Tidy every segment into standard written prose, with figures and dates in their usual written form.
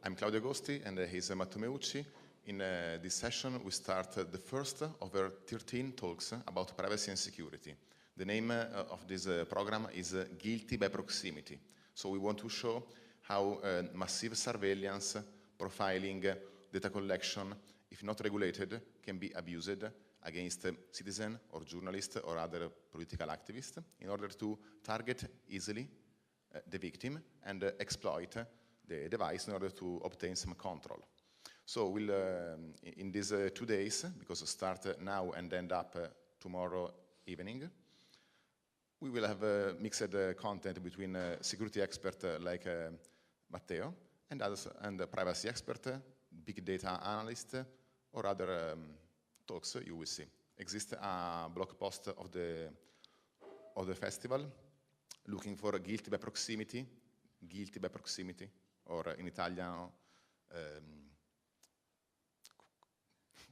I'm Claudio Agosti, and he's Matteo Meucci. In this session, we start the first of our 13 talks about privacy and security. The name of this program is Guilty by Proximity. So we want to show how massive surveillance, profiling, data collection, if not regulated, can be abused against citizens or journalists or other political activists in order to target easily the victim and exploit the device in order to obtain some control. So we'll, in these 2 days, because start now and end up tomorrow evening, we will have mixed content between security expert like Matteo and others, and privacy expert, big data analyst, or other talks you will see. Exists a blog post of the festival looking for guilty by proximity, or in italiano,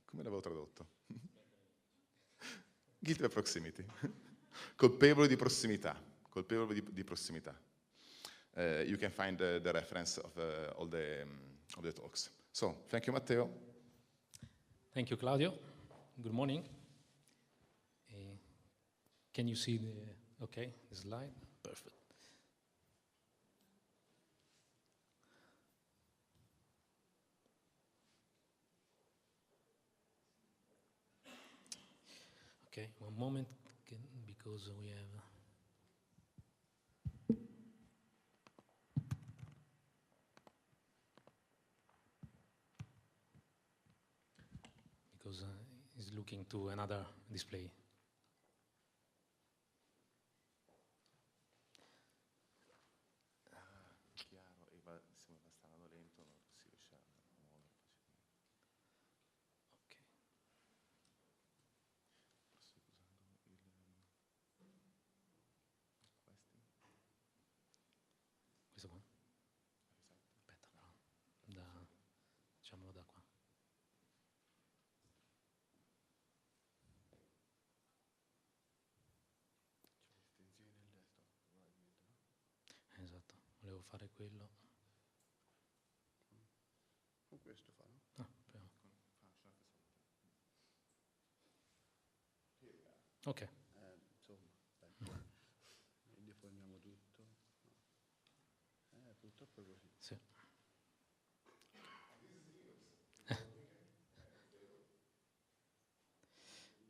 come l'avevo tradotto? Guilty by proximity. Colpevoli di prossimità. Colpevoli di prossimità. You can find the reference of all the talks. So, thank you, Matteo. Thank you, Claudio. Good morning. Can you see the slide? Perfect. Okay, one moment, because we have... Because it's looking to another display. Facciamolo da qua. Esatto, volevo fare quello. Con questo fa, no? Ah, proviamo. Ok. Insomma, dai. Deformiamo tutto. No. Purtroppo è così. Sì.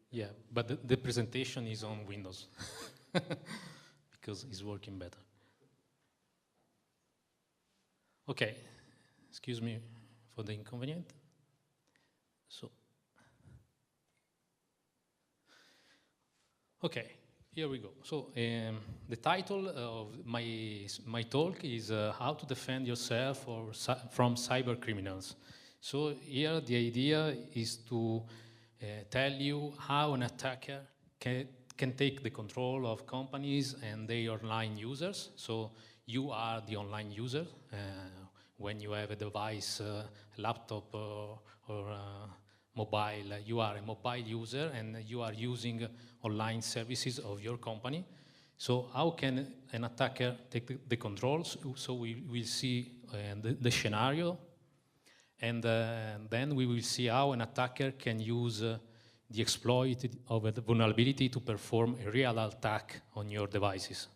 Yeah, but the presentation is on Windows because it's working better. Okay, excuse me for the inconvenience. So, okay, here we go. So, the title of my talk is How to Defend Yourself from Cyber Criminals. So here the idea is to tell you how an attacker can take the control of companies and their online users. So you are the online user. When you have a device, laptop or mobile, you are a mobile user and you are using online services of your company. So how can an attacker take the controls? So we will see the scenario. And then we will see how an attacker can use the exploit of the vulnerability to perform a real attack on your devices.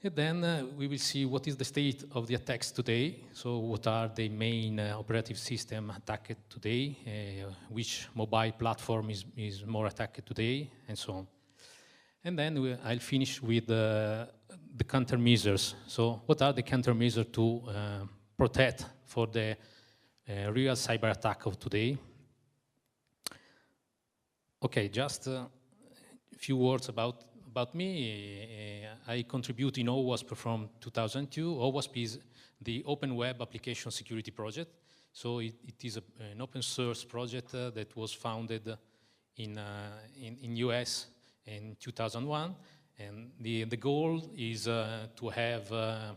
And then we will see what is the state of the attacks today. So what are the main operative system attacked today, which mobile platform is more attacked today, and so on. And then I'll finish with the countermeasures. So what are the countermeasures to protect for the real cyber attack of today? Okay, just a few words about me. I contribute in OWASP from 2002. OWASP is the Open Web Application Security Project. So it is an open source project that was founded in US in 2001. And the goal is to have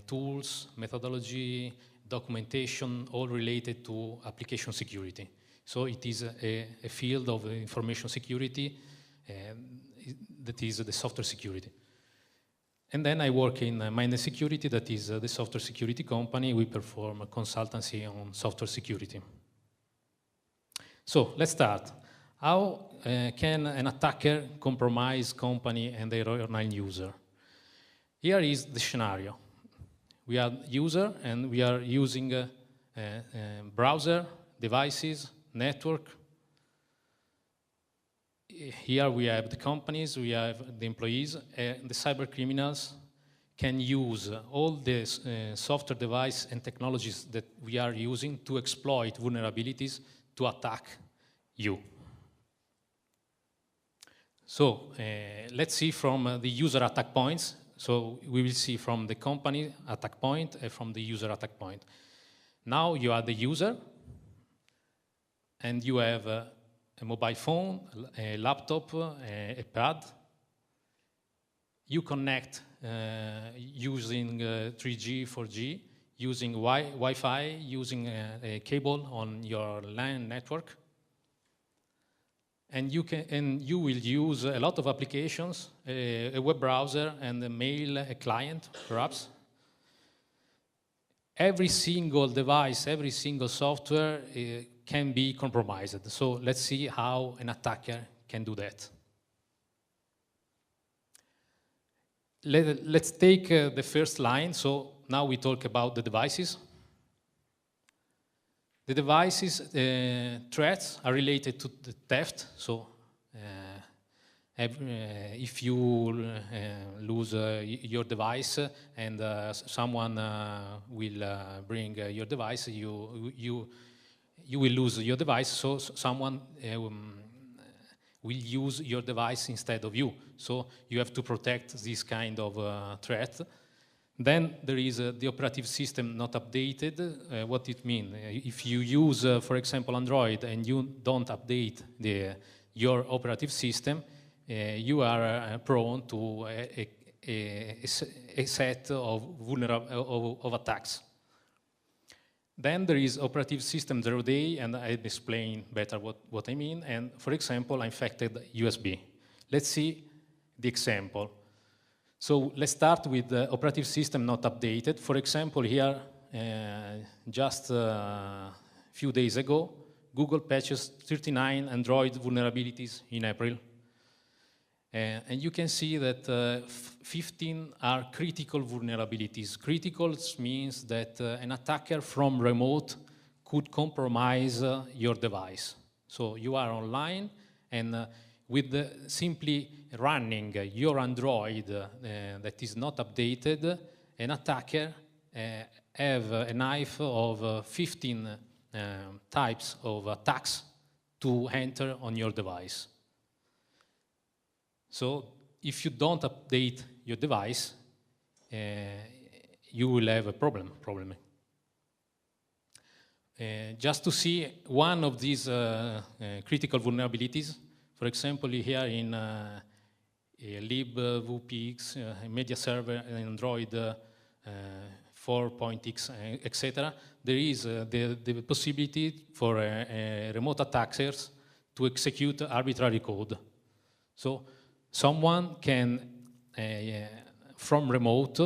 tools, methodology, documentation, all related to application security. So it is a field of information security that is the software security. And then I work in MSNBCs, that is the software security company. We perform a consultancy on software security. So let's start. How can an attacker compromise company and their online user? Here is the scenario. We are user and we are using browser, devices, network. Here we have the companies, we have the employees. The cyber criminals can use all the software device and technologies that we are using to exploit vulnerabilities to attack you. So let's see from the user attack points. So we will see from the company attack point and from the user attack point. Now you are the user and you have a mobile phone, a laptop, a pad. You connect using 3G, 4G, using Wi-Fi, using a cable on your LAN network. And you will use a lot of applications, a web browser and a mail, a client, perhaps. Every single device, every single software can be compromised. So let's see how an attacker can do that. Let's take the first line. So now we talk about the devices. The devices threats are related to the theft. So if you lose your device and someone will bring your device, you will lose your device. So someone will use your device instead of you. So you have to protect this kind of threat. Then there is the operative system not updated. What it means? If you use, for example, Android and you don't update your operative system, you are prone to a set of attacks. Then there is operative system 0 day, and I'll explain better what I mean. And for example, infected USB. Let's see the example. So let's start with the operative system not updated. For example, here, just a few days ago, Google patches 39 Android vulnerabilities in April. And you can see that 15 are critical vulnerabilities. Critical means that an attacker from remote could compromise your device. So you are online, and with simply running your Android that is not updated, an attacker have a knife of 15 types of attacks to enter on your device. So if you don't update your device, you will have a problem. Just to see one of these critical vulnerabilities, for example, here in libvpx, media server, Android 4.x, etc., there is the possibility for remote attackers to execute arbitrary code. So someone can, from remote,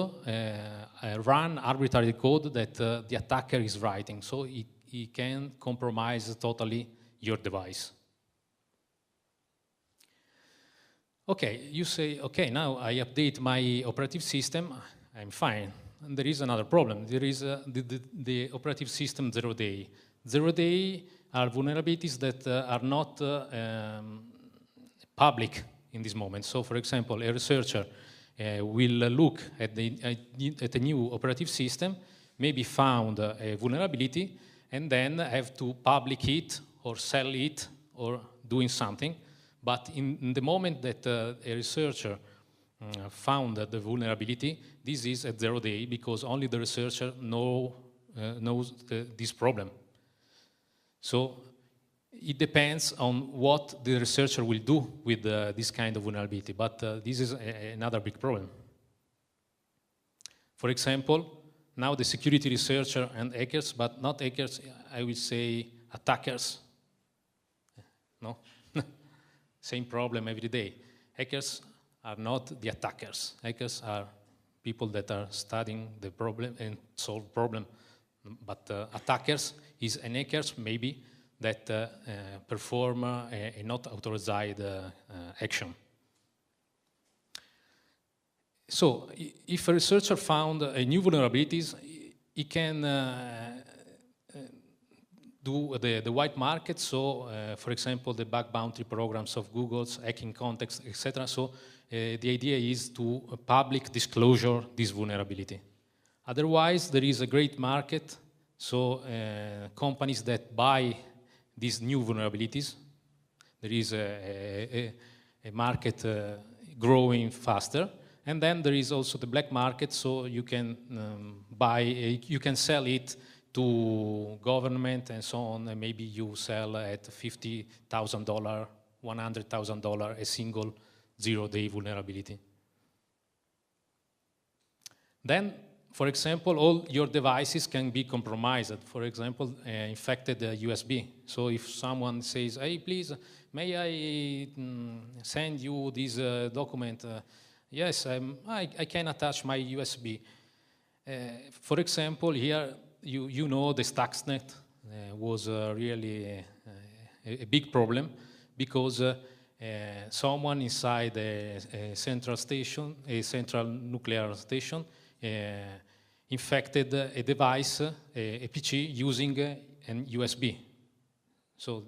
run arbitrary code that the attacker is writing. So he can compromise totally your device. Okay, you say, okay, now I update my operative system, I'm fine. And there is another problem. There is the operative system 0 day. 0 day are vulnerabilities that are not public in this moment. So, for example, a researcher will look at the new operative system, maybe found a vulnerability, and then have to public it or sell it or doing something. But in the moment that a researcher found the vulnerability, this is at 0 day because only the researcher knows this problem. So it depends on what the researcher will do with this kind of vulnerability, but this is another big problem. For example, now the security researcher and hackers, but not hackers, I will say attackers. No? Same problem every day. Hackers are not the attackers. Hackers are people that are studying the problem and solve problem. But attackers is an hackers maybe that perform a not authorized action. So if a researcher found a new vulnerabilities, he can do the white market. So, for example, the bug bounty programs of Google's hacking context, etc. So the idea is to public disclosure this vulnerability. Otherwise, there is a great market. So companies that buy these new vulnerabilities, there is a market growing faster. And then there is also the black market, so you can you can sell it to government and so on, and maybe you sell at $50,000, $100,000 a single zero-day vulnerability. Then, for example, all your devices can be compromised. For example, infected USB. So if someone says, hey, please, may I send you this document? Yes, I can attach my USB. For example, here, you know the Stuxnet was really a big problem because someone inside a central station, a central nuclear station, infected a device, a PC, using an USB. So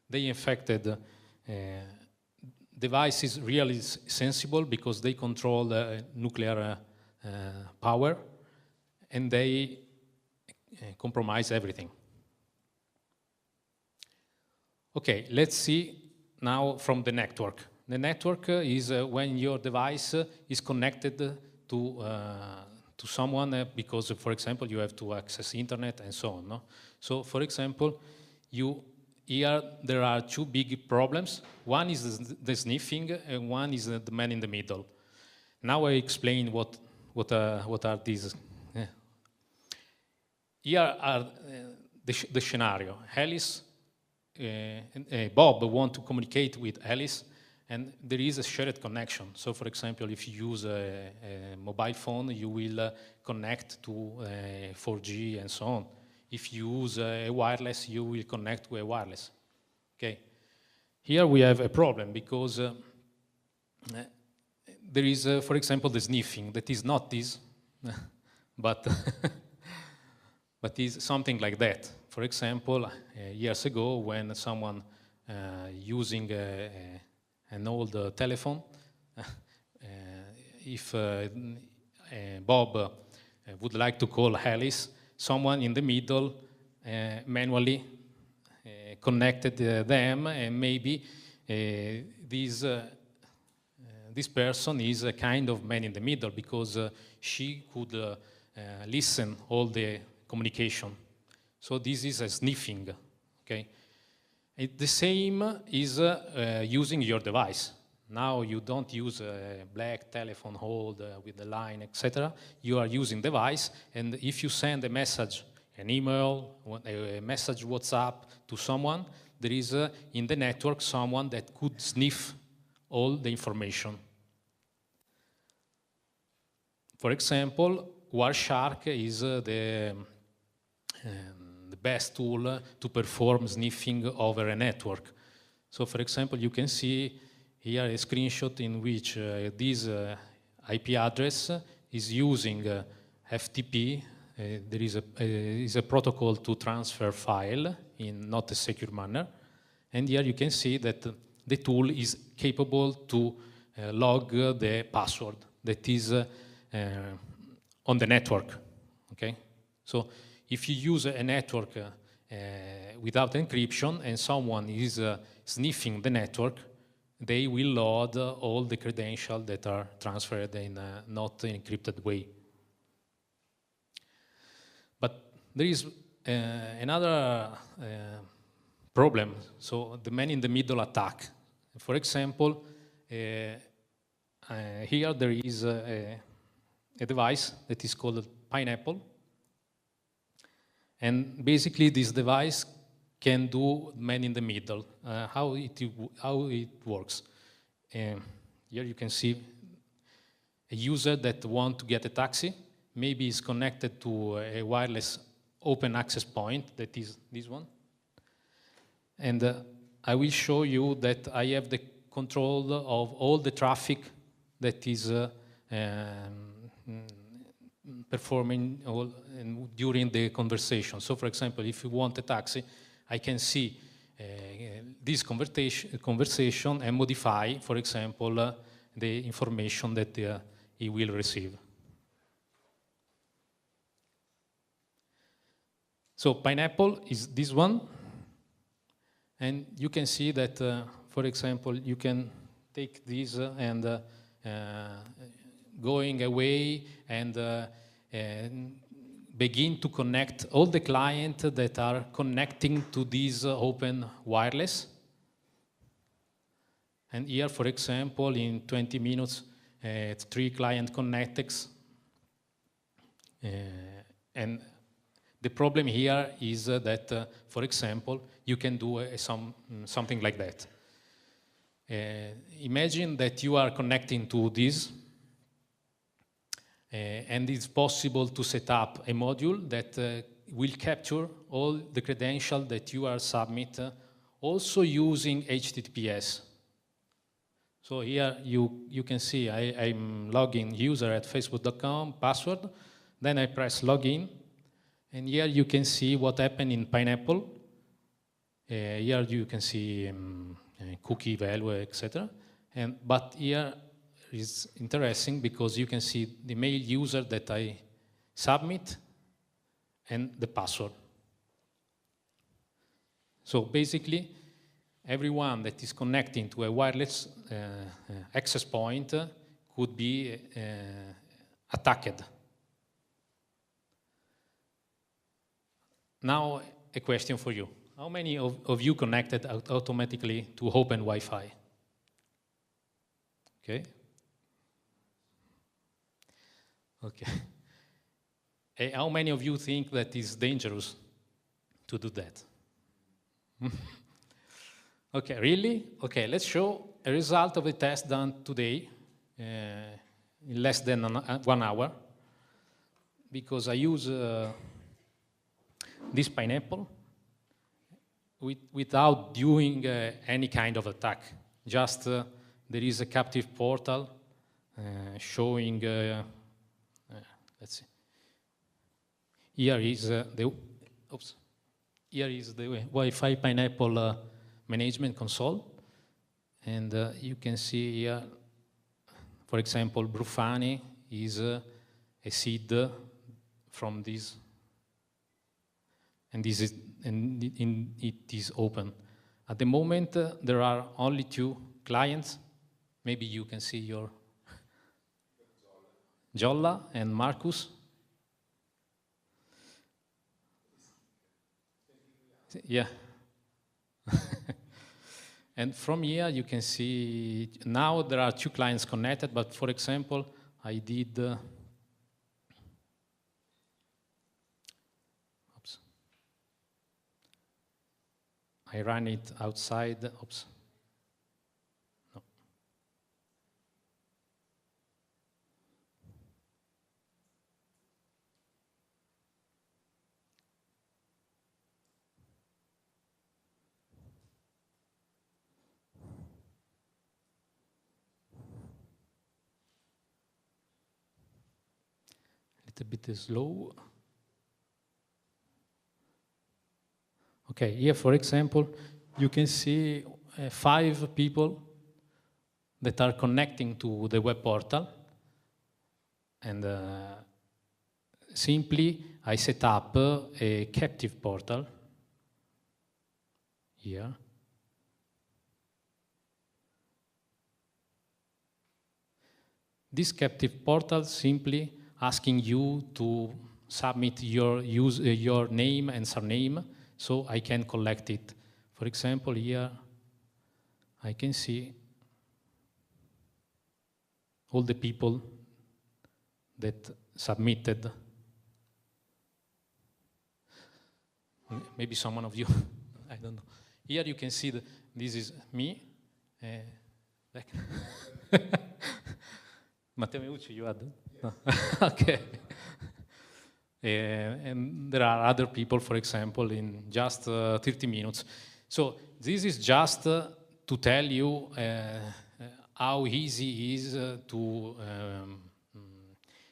they infected devices really sensible because they control nuclear power, and they compromise everything. Okay, let's see now from the network. The network is when your device is connected to someone because, for example, you have to access internet and so on. No? So, for example, here there are two big problems. One is the sniffing, and one is the man in the middle. Now I explain what are these. Here are the scenario. Alice, Bob want to communicate with Alice, and there is a shared connection. So, for example, if you use a mobile phone, you will connect to 4G and so on. If you use a wireless, you will connect to a wireless. Okay. Here we have a problem because there is, for example, the sniffing. That is not this, but but is something like that. For example, years ago, when someone using an old telephone, if Bob would like to call Alice, someone in the middle manually connected them, and maybe this person is a kind of man in the middle because she could listen all the communication. So this is a sniffing, okay? The same is using your device. Now you don't use a black telephone hold with the line, etc. You are using device, and if you send a message, an email, a message WhatsApp to someone, there is in the network someone that could sniff all the information. For example, Wireshark is the best tool to perform sniffing over a network. So, for example, you can see here a screenshot in which this IP address is using FTP. There is a protocol to transfer file in not a secure manner. And here you can see that the tool is capable to log the password that is on the network. Okay? So if you use a network without encryption and someone is sniffing the network, they will load all the credentials that are transferred in a not encrypted way. But there is another problem, so the man-in-the-middle attack. For example, here there is a device that is called Pineapple, and basically this device can do man-in-the-middle. How it works. Here you can see a user that wants to get a taxi, maybe is connected to a wireless open access point, that is this one. And I will show you that I have the control of all the traffic that is performing during the conversation. So, for example, if you want a taxi, I can see this conversation and modify, for example, the information that he will receive. So Pineapple is this one, and you can see that, for example, you can take this and going away and begin to connect all the clients that are connecting to this open wireless. And here, for example, in 20 minutes, 3 client connected. And the problem here is that, for example, you can do something like that. Imagine that you are connecting to this, and it's possible to set up a module that will capture all the credentials that you are submit, also using HTTPS. So here you can see I'm logging user at facebook.com, password, then I press login, and here you can see what happened in Pineapple. Here you can see cookie value, etc. But here is interesting because you can see the mail user that I submit and the password. So basically, everyone that is connecting to a wireless access point could be attacked. Now, a question for you. How many of you connected automatically to open Wi-Fi? Okay. Okay. Hey, how many of you think that it's dangerous to do that? Okay, really? Okay, let's show a result of the test done today in less than 1 hour, because I use this Pineapple without doing any kind of attack. Just there is a captive portal showing, let's see. Here is here is the Wi-Fi Pineapple management console, and you can see here, for example, Brufani is a seed from this, and this is it is open. At the moment, there are only 2 clients. Maybe you can see your Jolla and Marcus. Yeah. And from here, you can see now there are 2 clients connected, but for example, I did, oops. I ran it outside, oops. No. A bit slow. Okay, here, for example, you can see 5 people that are connecting to the web portal, and simply I set up a captive portal here. This captive portal simply asking you to submit your name and surname, so I can collect it. For example, here I can see all the people that submitted. Maybe someone of you, I don't know. Here you can see this is me. Matteo Meucci, you had? No. Okay. And there are other people, for example, in just 30 minutes. So this is just to tell you how easy it is to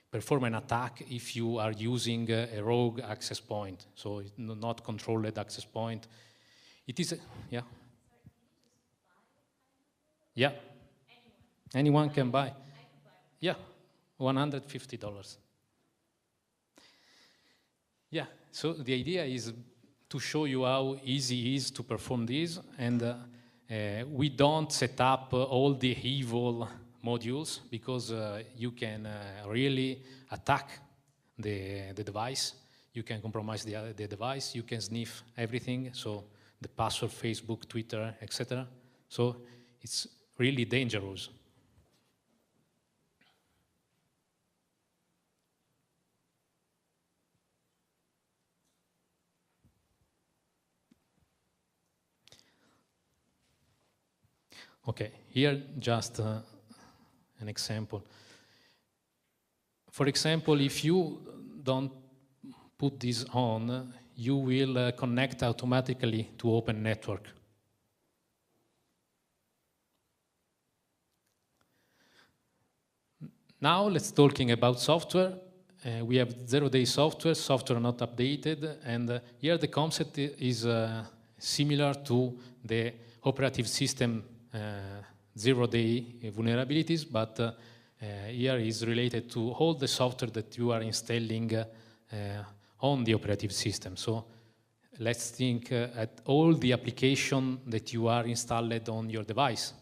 perform an attack if you are using a rogue access point, so not controlled access point. It is, yeah. Yeah. Anyone can buy. Yeah, $150. Yeah, so the idea is to show you how easy it is to perform this, and we don't set up all the evil modules because you can really attack the device. You can compromise the device. You can sniff everything, so the password, Facebook, Twitter, etc. So it's really dangerous. Okay, here just an example. For example, if you don't put this on, you will connect automatically to open network. Now let's talking about software. We have zero-day software not updated, and here the concept is similar to the operative system zero-day vulnerabilities, but here is related to all the software that you are installing on the operative system. So let's think at all the application that you are installed on your device.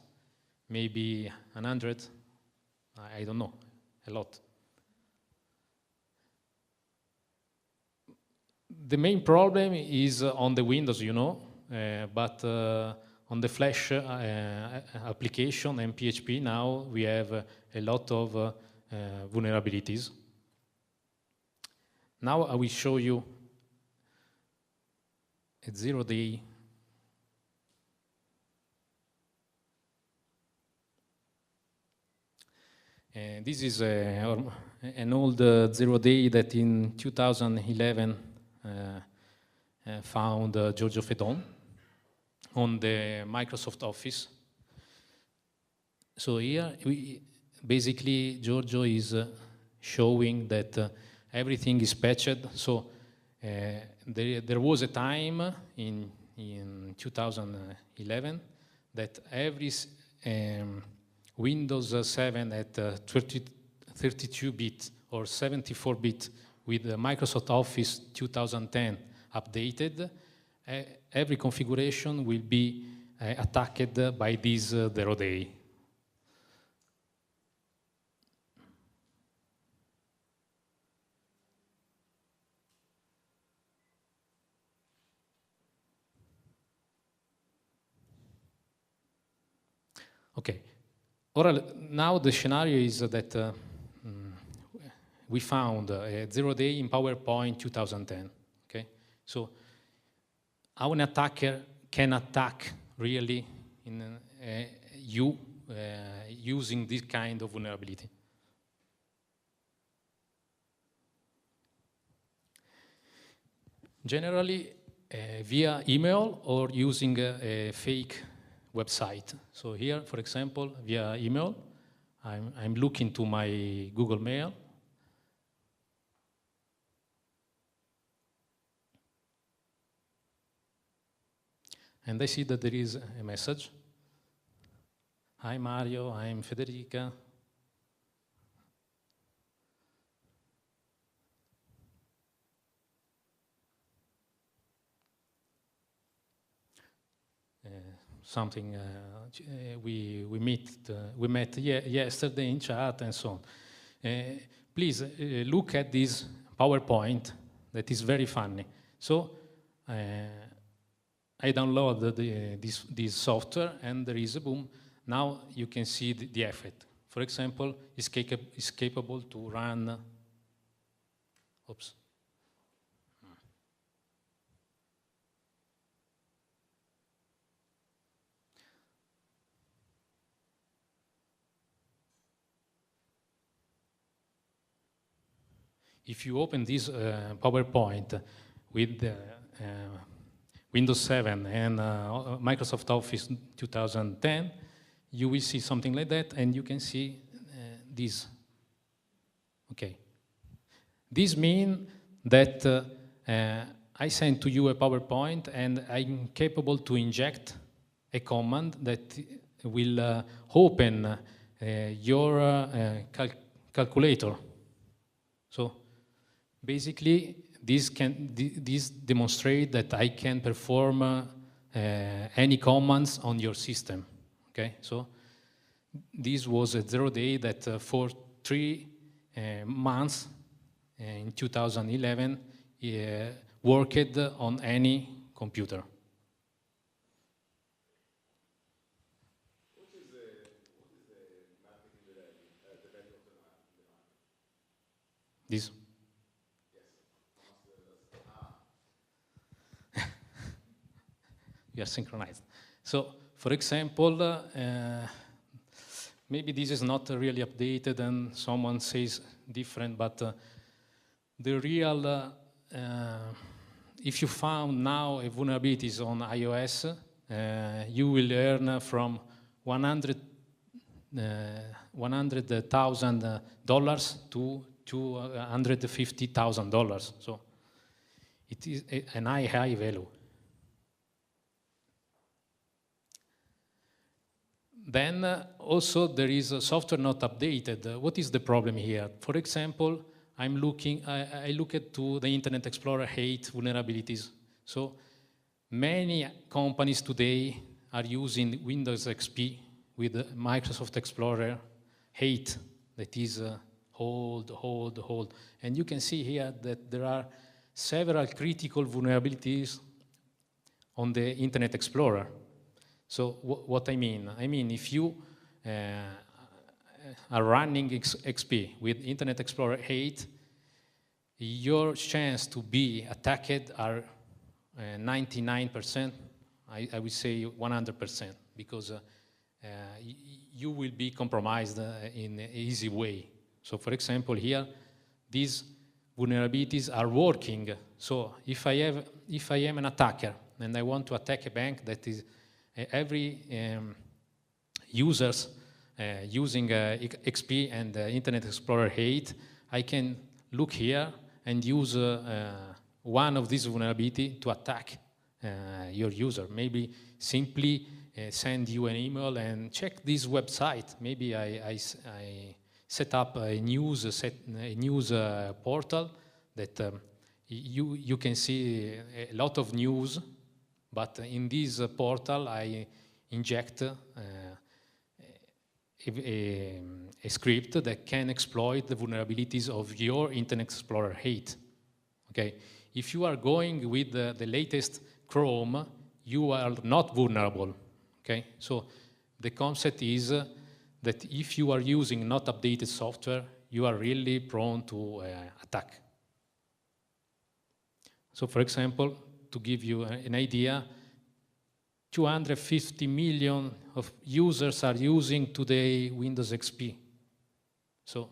Maybe 100, I don't know, a lot. The main problem is on the Windows, you know, but on the Flash application and PHP now we have a lot of vulnerabilities. Now I will show you a zero-day. This is an old zero-day that in 2011 found Giorgio Fedon on the Microsoft Office. So here, basically, Giorgio is showing that everything is patched. So there was a time in 2011 that every Windows 7 at 32-bit or 74-bit with Microsoft Office 2010 updated, every configuration will be attacked by this zero-day. Okay. Now the scenario is that we found a zero-day in PowerPoint 2010. Okay, so how an attacker can attack really in you using this kind of vulnerability. Generally, via email or using a fake website. So here, for example, via email, I'm looking to my Google Mail. And I see that there is a message. Hi Mario, I'm Federica. Something we met yesterday in chat and so on. Please look at this PowerPoint that is very funny. So I downloaded this software and there is a boom. Now you can see the effect. For example, it's capable to run. Oops. if you open this PowerPoint with Windows 7 and Microsoft Office 2010, you will see something like that, and you can see this. Okay. This means that I send to you a PowerPoint, and I'm capable to inject a command that will open your calculator. So basically, this demonstrates that I can perform any commands on your system. Okay, so this was a 0-day that for 3 months in 2011 worked on any computer. What is the marketing value of the market? This. We are synchronized. So, for example, maybe this is not really updated and someone says different, but the real, if you found now a vulnerabilities on iOS, you will earn from $100,000 to $250,000. So it is an high value. Then also there is a software not updated. What is the problem here? For example, I look to the Internet Explorer 8 vulnerabilities. So many companies today are using Windows XP with Microsoft Explorer 8 that is old. And you can see here that there are several critical vulnerabilities on the Internet Explorer. So what I mean? I mean, if you are running XP with Internet Explorer 8, your chance to be attacked are 99%, I would say 100%, because you will be compromised in an easy way. So for example, here, these vulnerabilities are working. So if I am an attacker and I want to attack a bank that is every users using XP and Internet Explorer 8, I can look here and use one of these vulnerabilities to attack your user. Maybe simply send you an email and check this website. Maybe I set up a news portal that you can see a lot of news. But in this portal, I inject a script that can exploit the vulnerabilities of your Internet Explorer 8. Okay, if you are going with the latest Chrome, you are not vulnerable. Okay, so the concept is that if you are using not updated software, you are really prone to attack. So, for example, to give you an idea, 250 million of users are using today Windows XP. So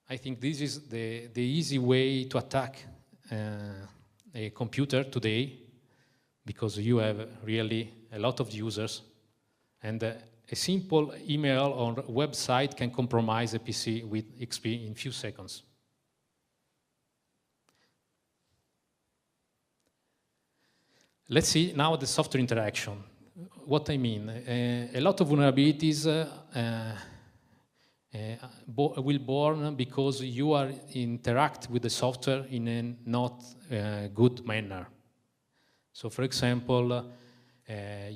I think this is the easy way to attack a computer today, because you have really a lot of users, and a simple email or website can compromise a PC with XP in few seconds. Let's see now the software interaction. What I mean, a lot of vulnerabilities will born because you are interact with the software in a not good manner. So, for example,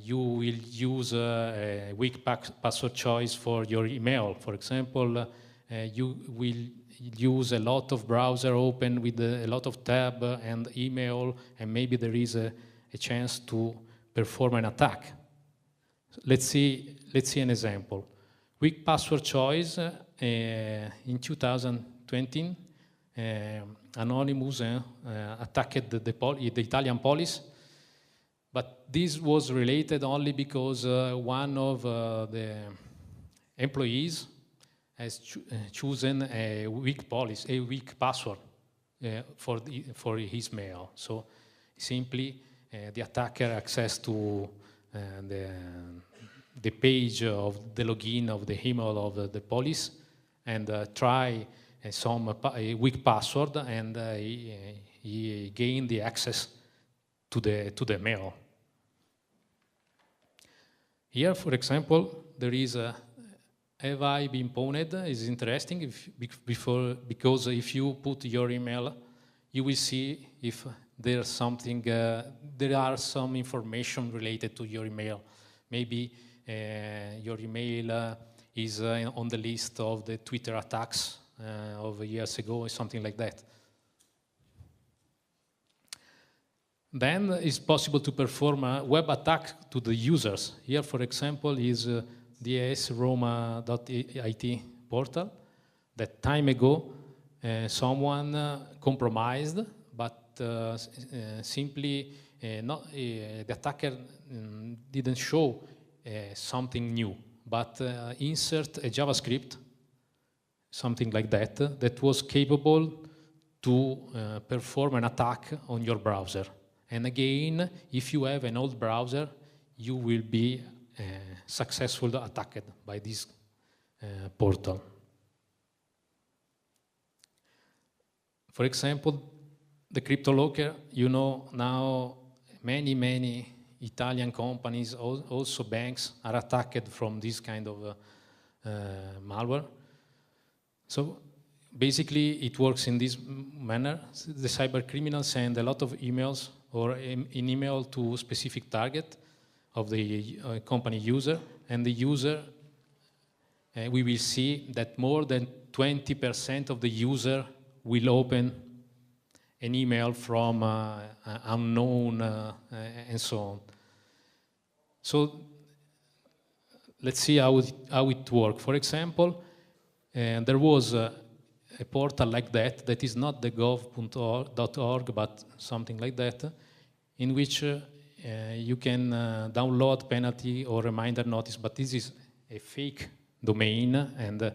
you will use a weak password choice for your email. For example, you will use a lot of browser open with a lot of tab and email, and maybe there is a chance to perform an attack. Let's see an example. Weak password choice in 2020, Anonymous attacked the Italian police, but this was related only because one of the employees has chosen a weak policy, a weak password for his mail. So simply the attacker access to the page of the login of the email of the police and try a weak password, and he gained the access to the mail. Here, for example, there is a have I been pwned is interesting because if you put your email, you will see if there's something, there are some information related to your email. Maybe your email is on the list of the Twitter attacks of years ago or something like that. Then it's possible to perform a web attack to the users. Here, for example, is dasroma.it portal that time ago someone compromised, but simply the attacker didn't show something new, but insert a JavaScript, something like that, that was capable to perform an attack on your browser. And again, if you have an old browser, you will be successfully attacked by this portal. For example, the CryptoLocker, you know, now many Italian companies, also banks, are attacked from this kind of malware. So basically, it works in this manner. The cyber criminals send a lot of emails or an email to a specific target of the company user, and the user, we will see that more than 20% of the user will open an email from unknown and so on. So let's see how it works. For example, there was a portal like that is not the gov.org, but something like that, in which you can download penalty or reminder notice, but this is a fake domain, and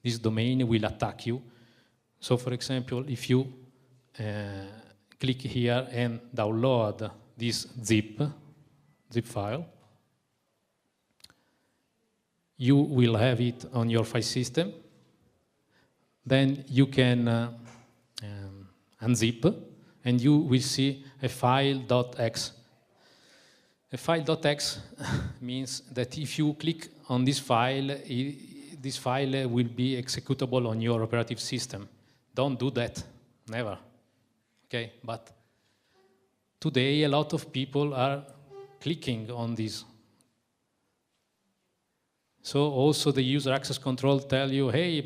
this domain will attack you. So, for example, if you click here and download this zip file, you will have it on your file system. Then you can unzip, and you will see a file.x. A file.x means that if you click on this file will be executable on your operative system. Don't do that, never. Okay, but today a lot of people are clicking on this. So also the user access control tell you, hey,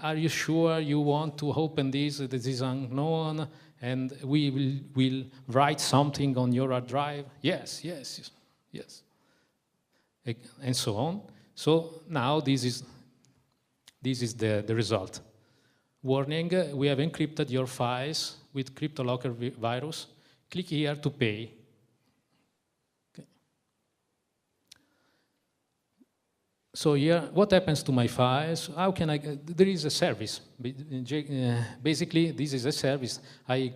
are you sure you want to open this? This is unknown, and we will write something on your hard drive. Yes, and so on. So now this is the result. Warning: we have encrypted your files with CryptoLocker virus. Click here to pay. So here, what happens to my files? How can there is a service. Basically, this is a service. I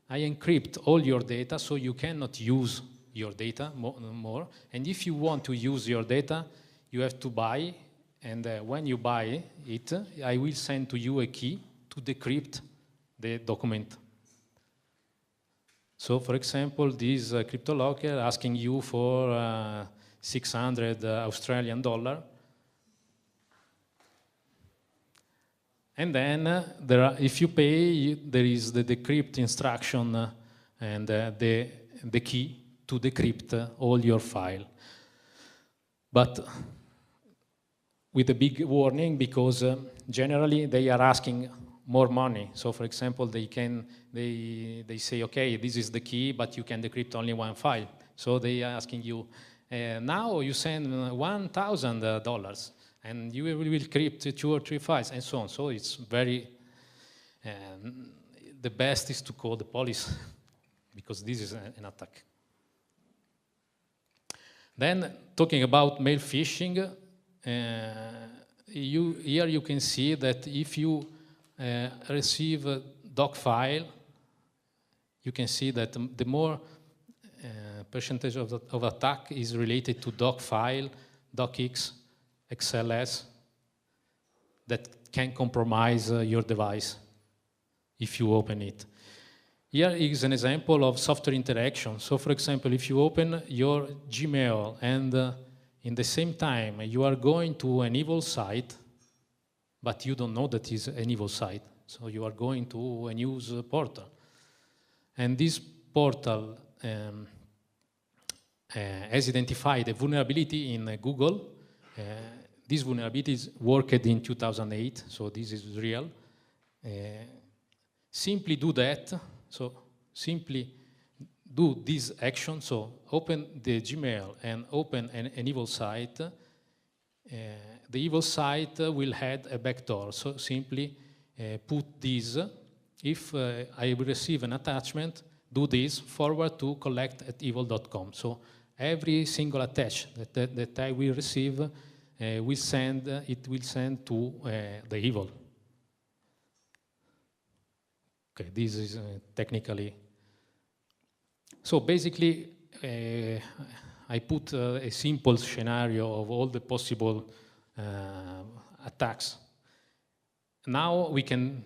encrypt all your data, so you cannot use your data more. And if you want to use your data, you have to buy. And when you buy it, I will send to you a key to decrypt the document. So, for example, this CryptoLocker asking you for 600 Australian dollar. And then if you pay, there is the decrypt instruction and the key to decrypt all your file. But with a big warning, because generally they are asking more money. So, for example, they say, okay, this is the key, but you can decrypt only one file. So they are asking you, now you send $1,000, and you will decrypt 2 or 3 files, and so on. So it's very, the best is to call the police, because this is an attack. Then, talking about mail phishing, here you can see that if you receive a doc file, you can see that the more percentage of attack is related to doc file, docx, XLS, that can compromise your device if you open it. Here is an example of software interaction. So for example, if you open your Gmail and in the same time you are going to an evil site, but you don't know that is an evil site. So you are going to a news portal. And this portal has identified a vulnerability in Google. This vulnerability worked in 2008, so this is real. Simply do that. So simply do this action. So open the Gmail and open an evil site. The evil site will have a backdoor. So simply put this. If I receive an attachment, do this, forward to collect@evil.com. So every single attach that I will receive, it will send to the evil. Okay, this is technically. So basically, I put a simple scenario of all the possible attacks. Now we can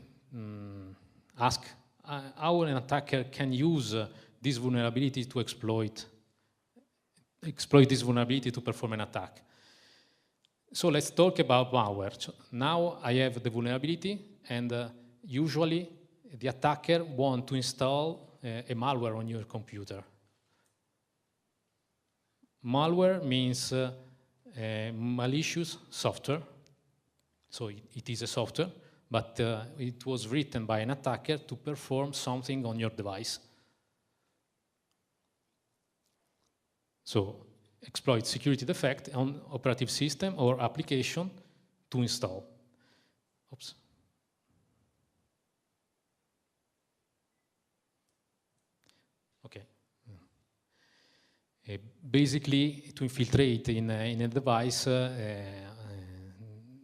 ask how an attacker can use this vulnerability to exploit this vulnerability to perform an attack. So let's talk about malware. So now I have the vulnerability, and usually the attacker wants to install a malware on your computer. Malware means malicious software. So it is a software, but it was written by an attacker to perform something on your device. So exploit security defect on operative system or application to install. Oops. Okay. Basically, to infiltrate in a device,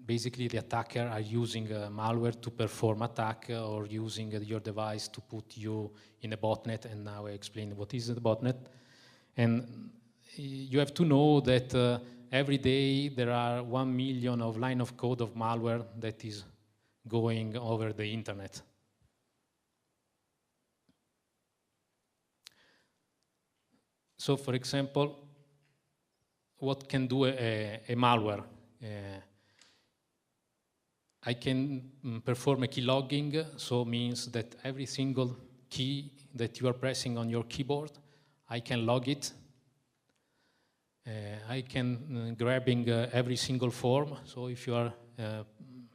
basically the attacker are using malware to perform attack or using your device to put you in a botnet, and now I explain what is the botnet. And you have to know that every day there are 1 million of line of code of malware that is going over the internet. So for example, what can do a malware? I can perform a key logging, so means that every single key that you are pressing on your keyboard, I can log it. I can grabbing every single form, so if you are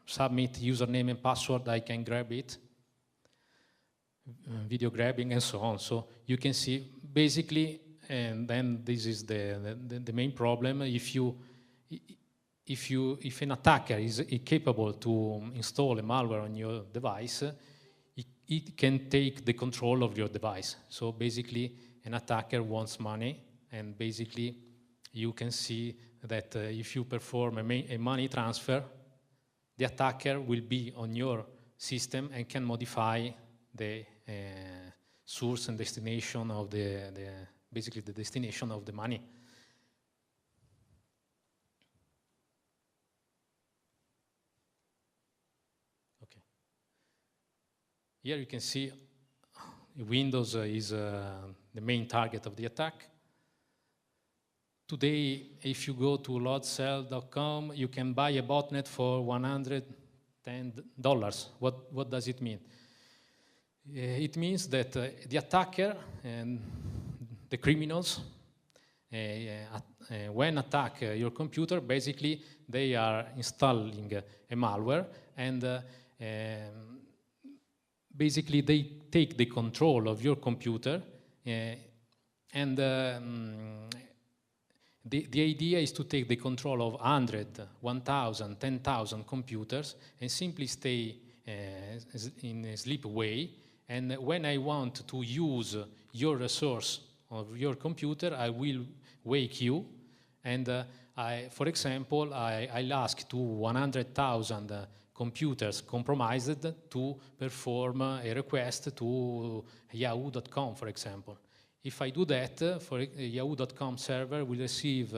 submit username and password, I can grab it. Video grabbing and so on. So you can see basically, and then this is the main problem. If an attacker is capable to install a malware on your device, it can take the control of your device. So basically, an attacker wants money, and basically, you can see that if you perform a money transfer, the attacker will be on your system and can modify the source and destination of basically the destination of the money. Okay. Here you can see Windows is the main target of the attack. Today, if you go to loadsell.com, you can buy a botnet for $110. What does it mean? It means that the attacker and the criminals, when attack your computer, basically they are installing a malware, and basically they take the control of your computer, and the idea is to take the control of 100, 1,000, 10,000 computers and simply stay in a sleep way. And when I want to use your resource of your computer, I will wake you, and For example, I'll ask to 100,000 computers compromised to perform a request to yahoo.com, for example. If I do that, for yahoo.com server will receive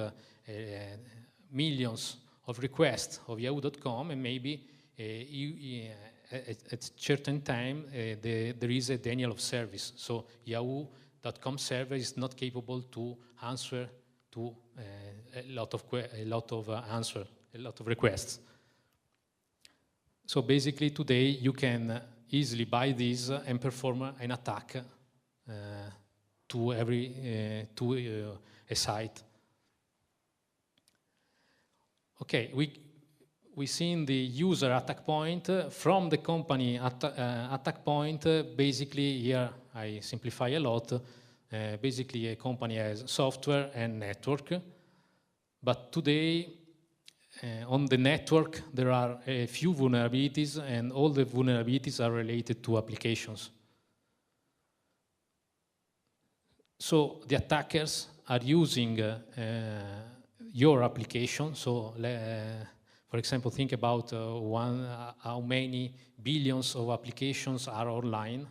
millions of requests of yahoo.com, and maybe at a certain time there is a denial of service. So yahoo.com server is not capable to answer to a lot of requests. So basically today you can easily buy this and perform an attack to a site. Okay, we seen the user attack point. From the company attack point, basically here I simplify a lot. Basically a company has software and network, but today on the network there are a few vulnerabilities, and all the vulnerabilities are related to applications. So the attackers are using your application. So for example, think about how many billions of applications are online.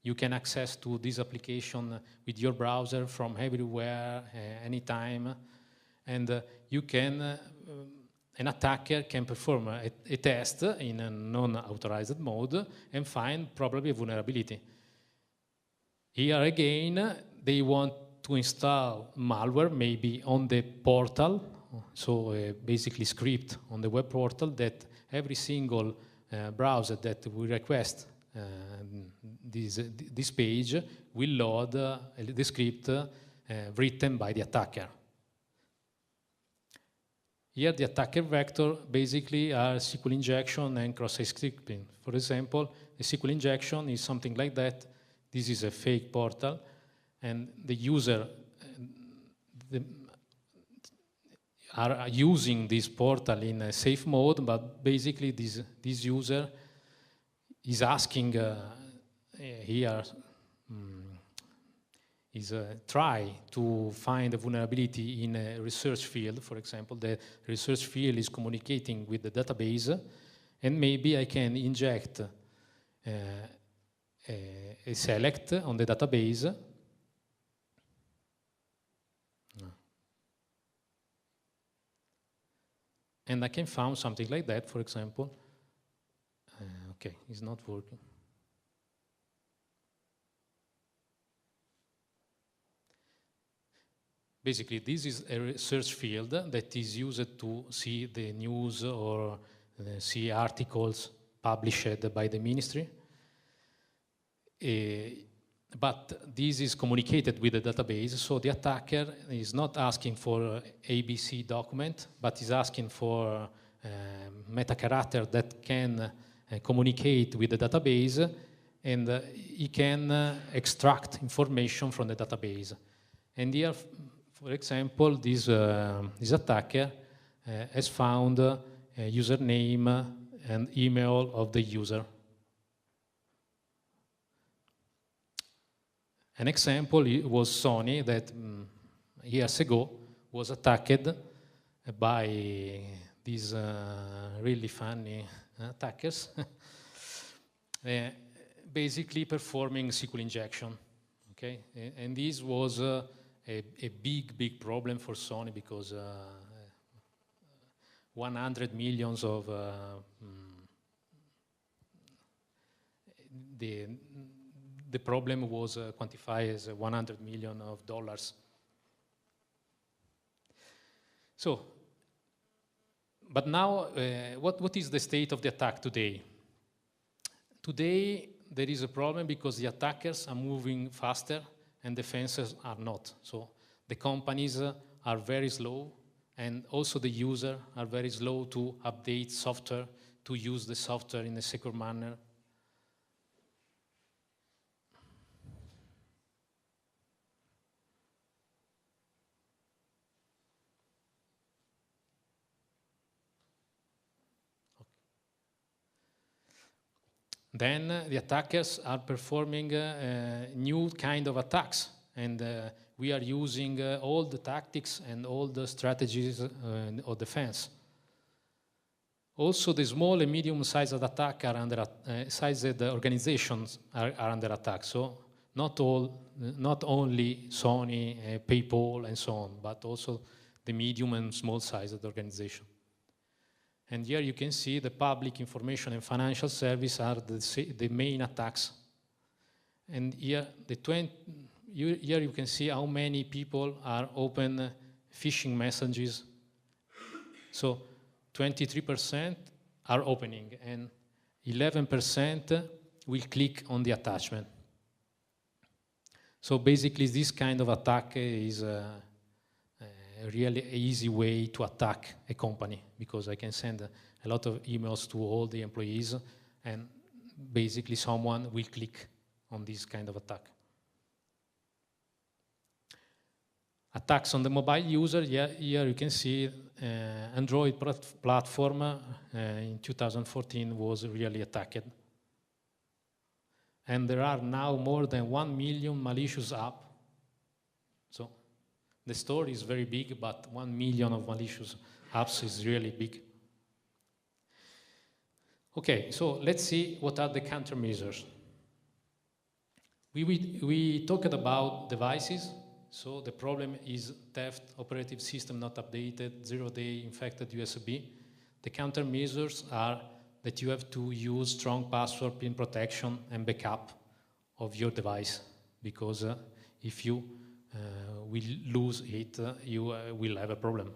You can access to this application with your browser from everywhere, anytime, and you can. An attacker can perform a test in a non-authorized mode and find probably a vulnerability. Here again, they want to install malware, maybe on the portal, so basically script on the web portal that every single browser that we request this page will load the script written by the attacker. Here the attacker vector basically are SQL injection and cross-site scripting. For example, a SQL injection is something like that. This is a fake portal, and the user are using this portal in a safe mode, but basically this user is asking here try to find a vulnerability in a research field. For example, the research field is communicating with the database, and maybe I can inject a select on the database. And I can find something like that, for example. Okay, it's not working. Basically, this is a research field that is used to see the news or see articles published by the ministry. But this is communicated with the database, so the attacker is not asking for ABC document, but is asking for meta character that can communicate with the database, and he can extract information from the database. And here, for example, this attacker has found a username and email of the user. An example was Sony that years ago was attacked by these really funny attackers, basically performing SQL injection. Okay, and this was a big problem for Sony because 100 millions of the problem was quantified as $100 million. So, but now, what is the state of the attack today? Today, there is a problem because the attackers are moving faster and defenses are not. So the companies are very slow, and also the users are very slow to update software, to use the software in a secure manner. Then the attackers are performing new kind of attacks, and we are using all the tactics and all the strategies of defense. Also, the small and medium-sized attack are under sized organizations are under attack. So not only Sony, PayPal, and so on, but also the medium and small-sized organization. And here you can see the public information and financial service are the main attacks. And here here you can see how many people are open phishing messages. So 23% are opening, and 11% will click on the attachment. So basically, this kind of attack is a really easy way to attack a company, because I can send a lot of emails to all the employees, and basically someone will click on this kind of attack. Attacks on the mobile user, here you can see Android platform in 2014 was really attacked. And there are now more than 1 million malicious apps. So the store is very big, but 1 million of malicious apps is really big. Okay, so let's see what are the countermeasures. We talked about devices. So the problem is theft, operating system not updated, 0-day infected USB. The countermeasures are that you have to use strong password, PIN protection, and backup of your device, because if you will lose it, you will have a problem.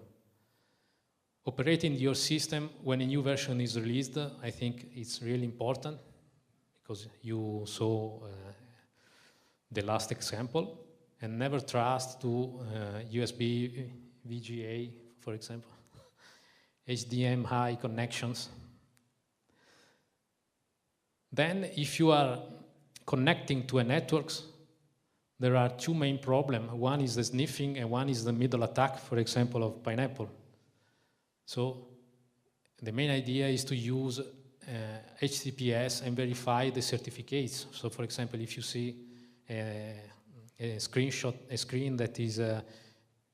Operating your system when a new version is released, I think it's really important, because you saw the last example. And never trust to USB VGA, for example, HDMI connections. Then, if you are connecting to a network, there are two main problems. One is the sniffing, and one is the middle attack, for example, of Pineapple. So the main idea is to use HTTPS and verify the certificates. So, for example, if you see a screen that is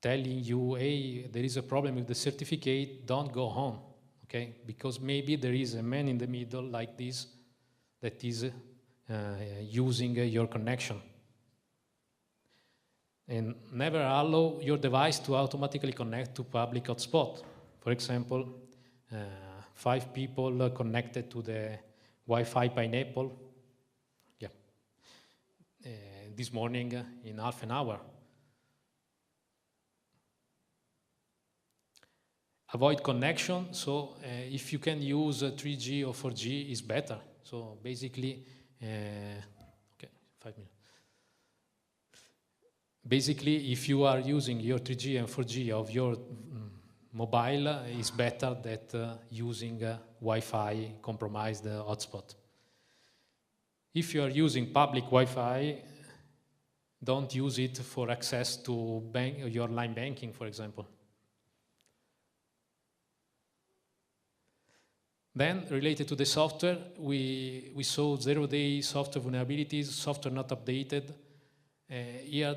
telling you, hey, there is a problem with the certificate, don't go home, okay? Because maybe there is a man in the middle like this that is using your connection. And never allow your device to automatically connect to public hotspot. For example, 5 people connected to the Wi-Fi Pineapple, this morning in half an hour. Avoid connection, so if you can use 3G or 4G is better. So basically, okay, 5 minutes. Basically, if you are using your 3G and 4G of your mobile, it's better than using Wi-Fi compromised hotspot. If you are using public Wi-Fi, don't use it for access to your online banking, for example. Then, related to the software, we saw 0-day software vulnerabilities, software not updated. Here,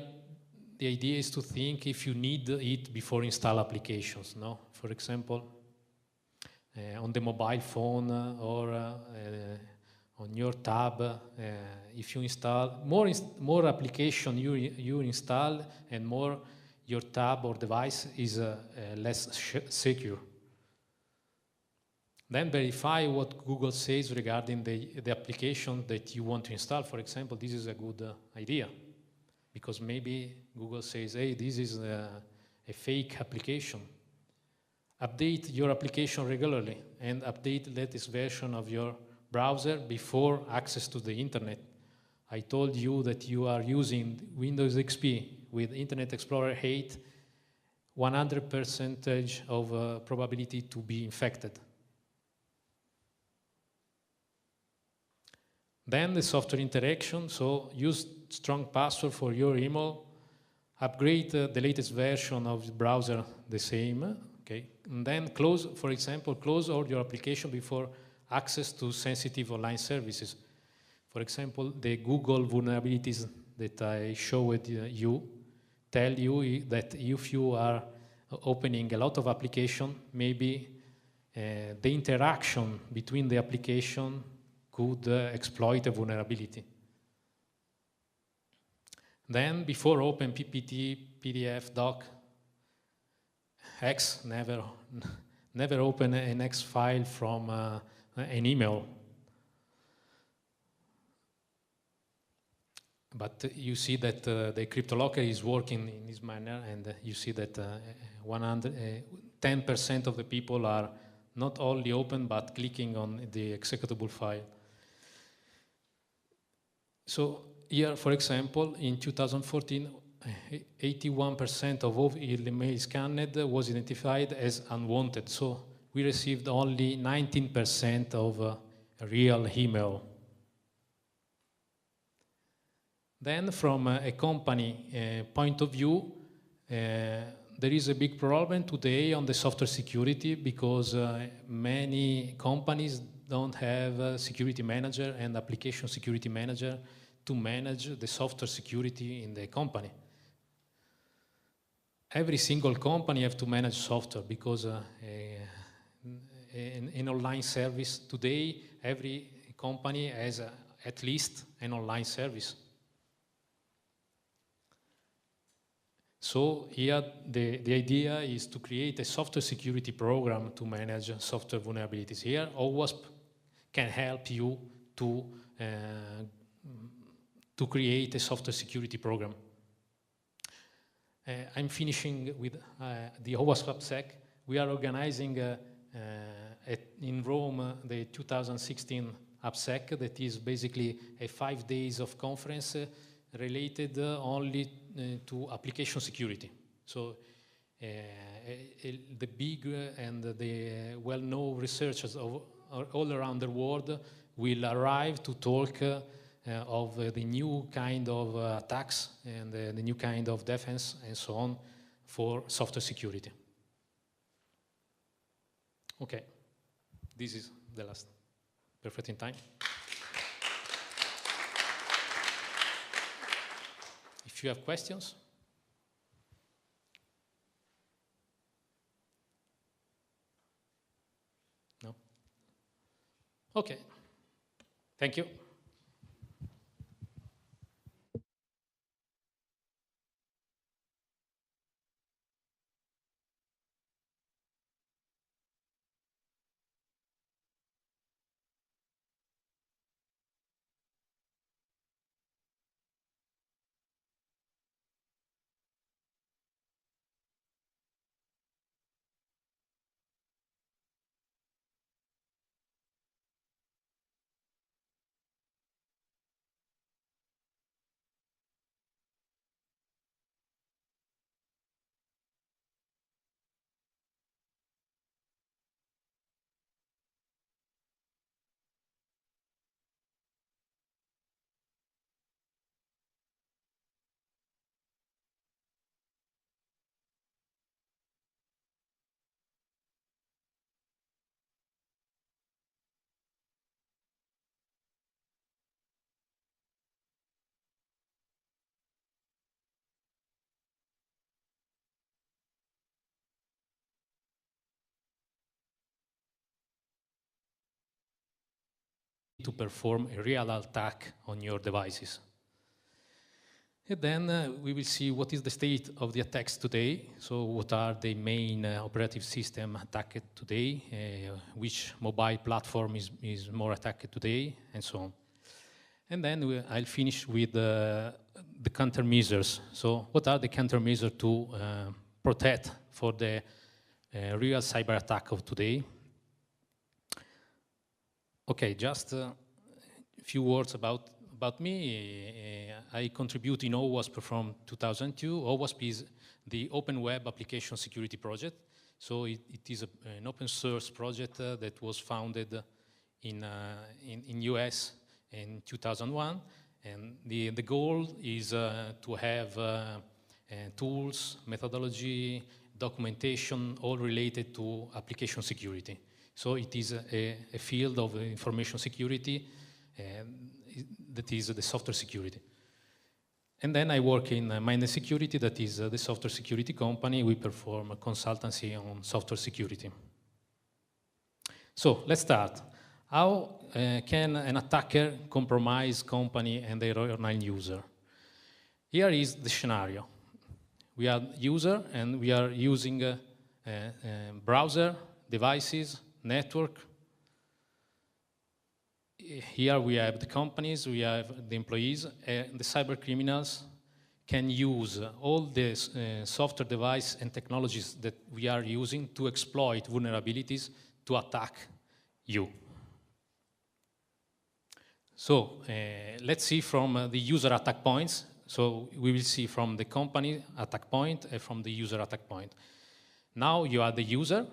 the idea is to think if you need it before install applications. No? For example, on the mobile phone or on your tab, if you install more application you install, and more your tab or device is less secure. Then verify what Google says regarding the application that you want to install. For example, this is a good idea, because maybe Google says, hey, this is a fake application. Update your application regularly and update the latest version of your browser before access to the internet. I told you that you are using Windows XP with Internet Explorer 8, 100% of probability to be infected. Then the software interaction, so use strong password for your email, upgrade the latest version of the browser the same, okay? And then close, for example, close all your application before access to sensitive online services. For example, the Google vulnerabilities that I showed you, tell you that if you are opening a lot of application, maybe the interaction between the application could exploit a vulnerability. Then before open PPT, PDF, doc, X, never open an X file from an email. But you see that the CryptoLocker is working in this manner, and you see that 10% of the people are not only open, but clicking on the executable file. So here, for example, in 2014, 81% of all email scanned was identified as unwanted. So we received only 19% of real email. Then from a company point of view, there is a big problem today on the software security because many companies don't have a security manager and application security manager to manage the software security in the company. Every single company have to manage software because an online service today, every company has at least an online service. So here the idea is to create a software security program to manage software vulnerabilities. Here OWASP can help you to create a software security program. I'm finishing with the OWASP AppSec. We are organizing in Rome the 2016 AppSec, that is basically a 5 days of conference related only to application security. So the big and the well-known researchers all around the world will arrive to talk of the new kind of attacks and the new kind of defense and so on for software security. Okay, this is the last. Perfect in time. If you have questions. No? Okay. Thank you. To perform a real attack on your devices. And then we will see what is the state of the attacks today. So what are the main operative system attacked today, which mobile platform is more attacked today, and so on. And then I'll finish with the countermeasures. So what are the countermeasures to protect for the real cyber attack of today? Okay, just a few words about me. I contribute in OWASP from 2002. OWASP is the Open Web Application Security Project. So it is an open source project that was founded in US in 2001. And the goal is to have tools, methodology, documentation, all related to application security. So it is a field of information security that is the software security. And then I work in MSNBCs, that is the software security company. We perform consultancy on software security. So let's start. How can an attacker compromise company and their online user? Here is the scenario. We are user and we are using browser, devices, network. Here we have the companies, we have the employees, and the cyber criminals can use all the software device and technologies that we are using to exploit vulnerabilities to attack you. So let's see from the user attack points. So we will see from the company attack point and from the user attack point. Now you are the user.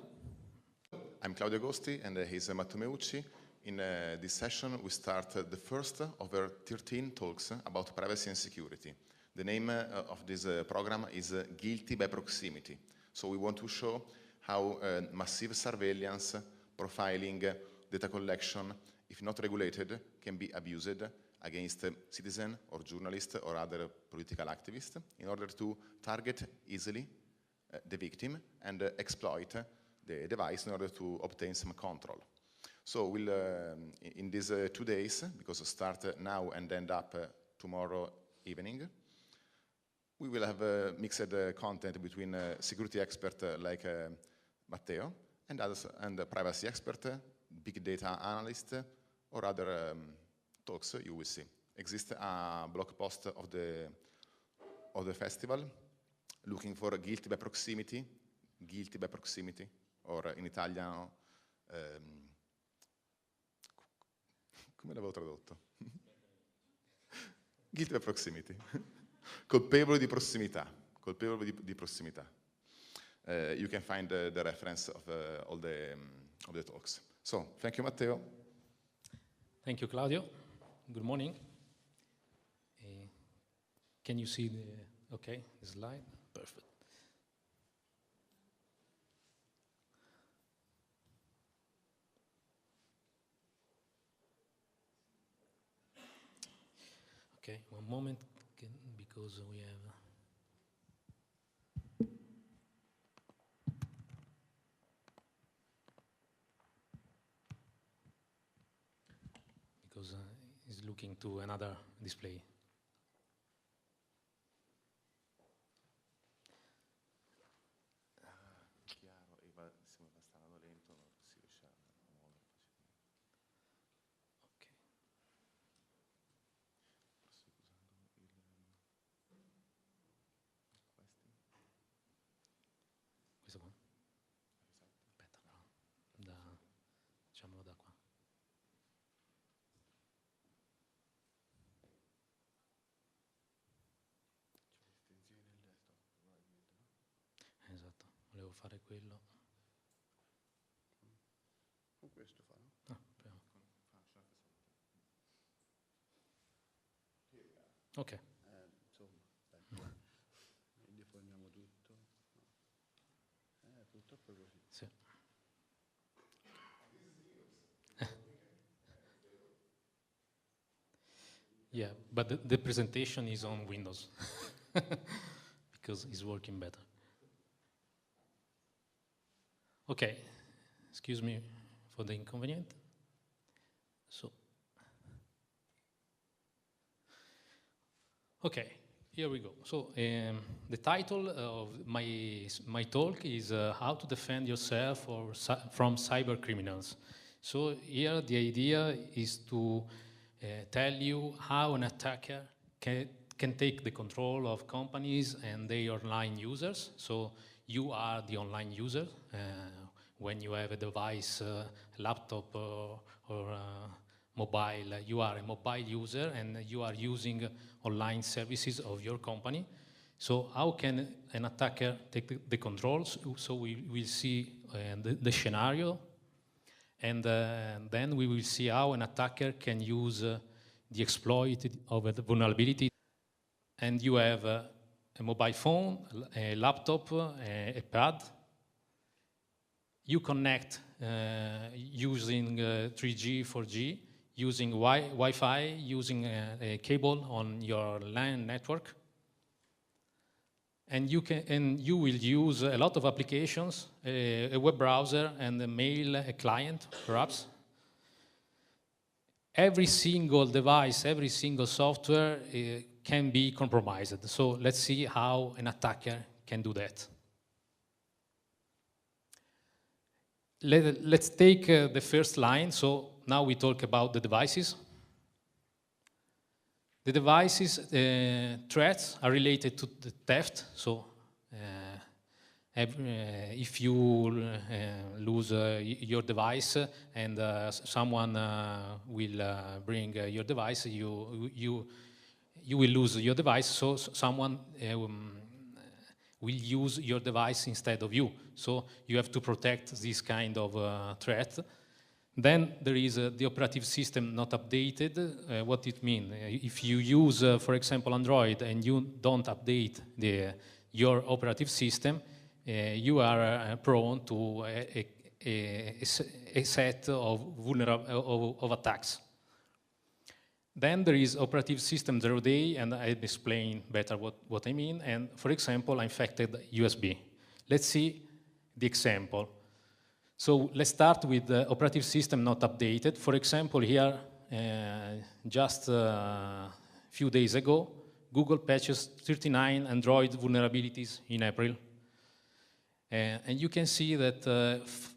I'm Claudio Agosti and he's Matteo Meucci. In this session, we start the first of our 13 talks about privacy and security. The name of this program is Guilty by Proximity. So we want to show how massive surveillance, profiling, data collection, if not regulated, can be abused against citizens or journalists or other political activists in order to target easily the victim and exploit the device in order to obtain some control. So we'll, in these 2 days, because we start now and end up tomorrow evening, we will have mixed content between security expert like Matteo and others, and privacy expert, big data analyst, or other talks you will see. Exists a blog post of the festival looking for guilty by proximity, or in Italiano. Come l'avevo tradotto? Guilty by proximity. Colpevole di prossimità. Colpevole di prossimità. You can find the reference of all the talks. So, thank you, Matteo. Thank you, Claudio. Good morning. Can you see the slide? Perfect. Okay, one moment, because we have... Because it's looking to another display. Questo qua? Aspetta, però, facciamolo da qua. Esatto, volevo fare quello. Con questo fa, no? Ah, prima. Ok. Insomma, dai. Indifoniamo tutto. Purtroppo è così. Sì. Yeah, but the presentation is on Windows because it's working better. Okay, excuse me for the inconvenience. So, okay, here we go. So, the title of my talk is How to Defend Yourself from Cyber Criminals. So here the idea is to tell you how an attacker can take the control of companies and their online users. So you are the online user when you have a device, laptop or mobile. You are a mobile user and you are using online services of your company. So how can an attacker take the control? So we will see the scenario. And then we will see how an attacker can use the exploit of a vulnerability. And you have a mobile phone, a laptop, a pad. You connect using 3G, 4G. using Wi-Fi, using a cable on your LAN network. And you will use a lot of applications, a web browser and a mail client, perhaps. Every single device, every single software can be compromised. So let's see how an attacker can do that. Let's take the first line. So now we talk about the devices. The devices threats are related to the theft. So if you lose your device and someone will bring your device, you will lose your device. So someone will use your device instead of you. So you have to protect this kind of threat. Then there is the operative system not updated. What it means? If you use, for example, Android and you don't update your operative system, you are prone to a set of attacks. Then there is operative system 0-day, and I'll explain better what I mean. And for example, infected USB. Let's see the example. So let's start with the operative system not updated. For example, here, just a few days ago, Google patches 39 Android vulnerabilities in April. And you can see that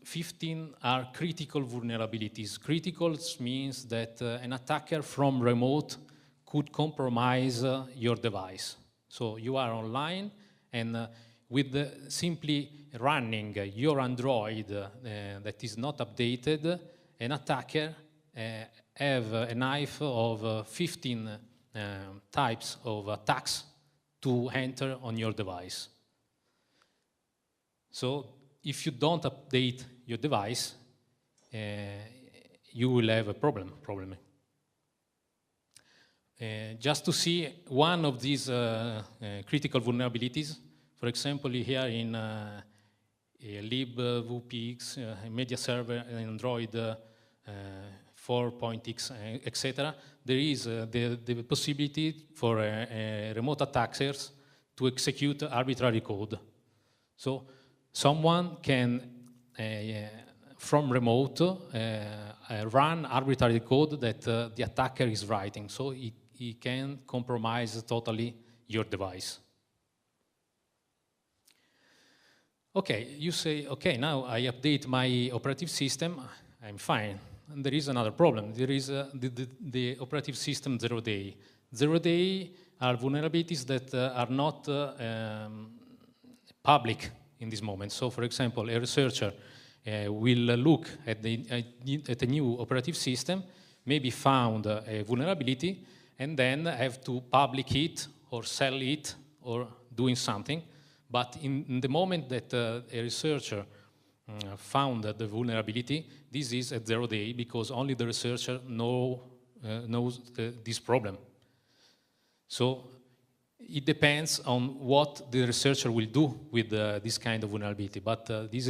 15 are critical vulnerabilities. Critical means that an attacker from remote could compromise your device. So you are online, and with simply running your Android that is not updated, an attacker have a knife of 15 types of attacks to enter on your device. So if you don't update your device, you will have a problem. Just to see one of these critical vulnerabilities, for example, here in libvpx, media server, Android 4.x, etc., there is the possibility for remote attackers to execute arbitrary code. So someone can, from remote, run arbitrary code that the attacker is writing. So he can compromise totally your device. Okay, you say, okay, now I update my operative system, I'm fine. And there is another problem. There is the operative system 0-day. 0-day are vulnerabilities that are not public in this moment. So, for example, a researcher will look at a new operative system, maybe found a vulnerability, and then have to public it or sell it or doing something. But in the moment that a researcher found the vulnerability, this is at 0-day because only the researcher knows this problem. So it depends on what the researcher will do with this kind of vulnerability. But this